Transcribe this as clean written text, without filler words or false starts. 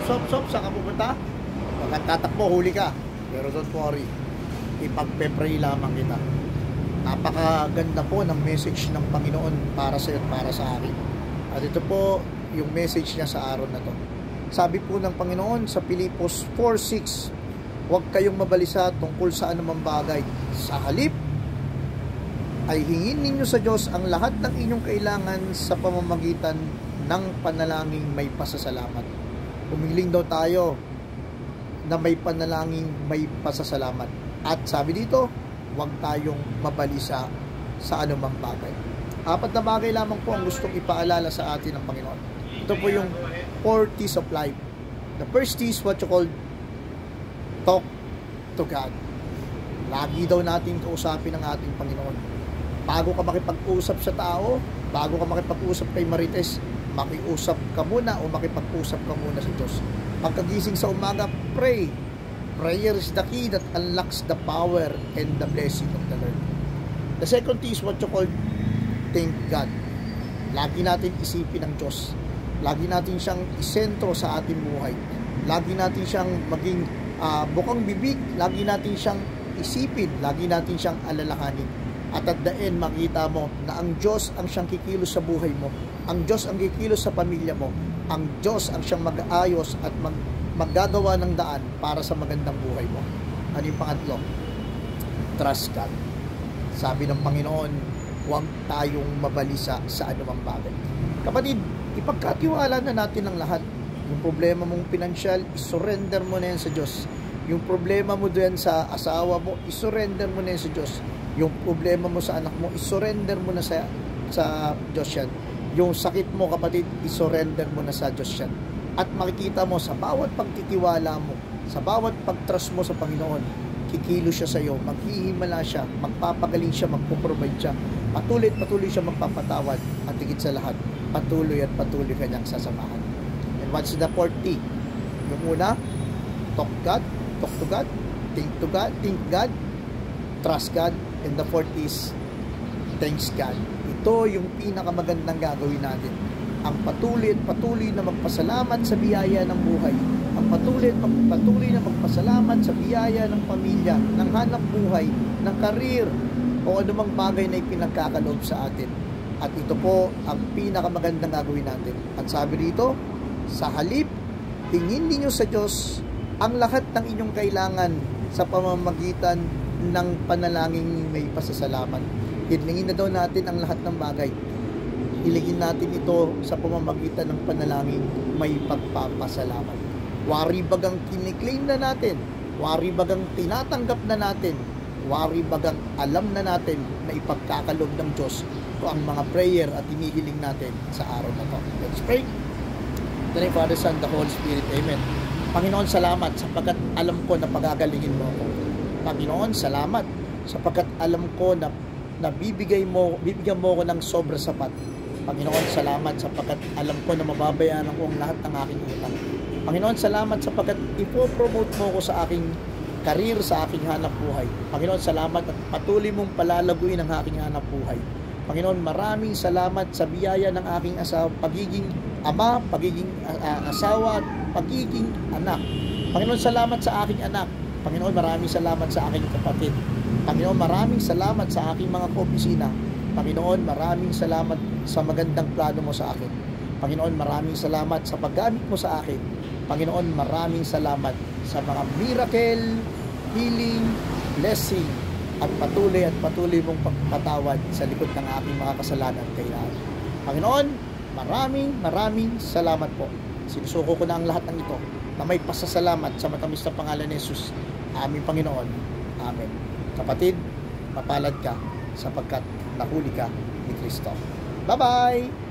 saan ka pupunta? Pagkat tatakbo, huli ka. Pero don't worry, ipagpe-pray lamang kita. Napakaganda po ng message ng Panginoon para sa iyo at para sa akin. At ito po yung message niya sa araw na to. Sabi po ng Panginoon sa Pilipos 4:6, huwag kayong mabalisa tungkol sa anumang bagay. Sa halip, ay hingin ninyo sa Diyos ang lahat ng inyong kailangan sa pamamagitan ng panalangin may pasasalamat. Humiling daw tayo na may panalangin may pasasalamat. At sabi dito, huwag tayong mabalisa sa anumang bagay. 4 na bagay lamang po ang gustong ipaalala sa atin ng Panginoon. Ito po yung 4 T's of life. The first T is what you call talk to God. Lagi daw natin kausapin ang ating Panginoon. Bago ka makipag-usap sa tao, bago ka makipag-usap kay Marites, makiusap ka muna o makipag-usap ka muna sa Diyos. Pagkagising sa umaga, pray. Prayer is the key that unlocks the power and the blessing of the Lord. The second T is what you call thank God. Lagi natin isipin ang Diyos. Lagi natin siyang isentro sa ating buhay. Lagi natin siyang maging bukang bibig. Lagi natin siyang isipin. Lagi natin siyang alalahanin. At at the end, makita mo na ang Diyos ang siyang kikilos sa buhay mo. Ang Diyos ang kikilos sa pamilya mo. Ang Diyos ang siyang mag-aayos at maggagawa ng daan para sa magandang buhay mo. Ano yung pangatlo? Trust God. Sabi ng Panginoon, huwag tayong mabalisa sa anumang bagay. Kapatid, ipagkatiwala na natin ang lahat. Yung problema mong pinansyal, isurrender mo na yan sa Diyos. Yung problema mo diyan sa asawa mo, isurrender mo na yan sa Diyos. Yung problema mo sa anak mo, isurrender mo na sa Diyos yan. Yung sakit mo, kapatid, isurrender mo na sa Diyos yan. At makikita mo sa bawat pagtitiwala mo, sa bawat pagtrust mo sa Panginoon, kikilos siya sa iyo, maghihimala siya, magpapagaling siya, magpo-provide siya, patuloy siya magpapatawad, at higit sa lahat, patuloy ka niyang sasamahan. And what's the 4 T? Yung una, talk to God, think God, trust God, and the 4th is thanks God. Ito yung pinakamagandang gagawin natin. Ang patuloy na magpasalamat sa biyaya ng buhay. Ang patuloy na magpasalamat sa biyaya ng pamilya, ng hanap buhay, ng karir, o anumang bagay na ipinagkakaloob sa atin. At ito po ang pinakamagandang gagawin natin. At sabi dito, sa halip, hingin ninyo sa Diyos ang lahat ng inyong kailangan sa pamamagitan ng panalangin may pasasalamat. Hilingin na daw natin ang lahat ng bagay. Hilingin natin ito sa pamamagitan ng panalangin may pagpapasalamat. Wari bagang kiniklaim na natin, wari bagang tinatanggap na natin, wari bagang alam na natin na ipagkakaloob ng Diyos ito ang mga prayer at hinihiling natin sa araw na ito. Let's pray. In the name of Father, Son, the Holy Spirit. Amen. Panginoon, salamat sapagkat alam ko na pagagalingin mo ako. Panginoon, salamat sapagkat alam ko na bibigyan mo ako ng sobra sapat. Panginoon, salamat sapagkat alam ko na mababayaran ko ang lahat ng aking utang. Panginoon, salamat sapagkat ipopromote mo ako sa aking karir, sa aking hanap buhay. Panginoon, salamat at patuloy mong palalaguin ang aking hanap buhay. Panginoon, maraming salamat sa biyaya ng aking asawa, pagiging ama, pagiging asawa, at pagiging anak. Panginoon, salamat sa aking anak. Panginoon, maraming salamat sa aking kapatid. Panginoon, maraming salamat sa aking mga kaopisina. Panginoon, maraming salamat sa magandang plano mo sa akin. Panginoon, maraming salamat sa paggamit mo sa akin. Panginoon, maraming salamat sa mga miracle, healing, blessing, at patuloy mong pagpatawad sa likod ng aking mga kasalanan kailangan. Panginoon, maraming salamat po. Sinusuko ko na ang lahat ng ito na may pasasalamat sa matamis na pangalan ni Jesus, aming Panginoon. Amen. Kapatid, mapalad ka sapagkat nahuli ka ni Kristo. Bye-bye!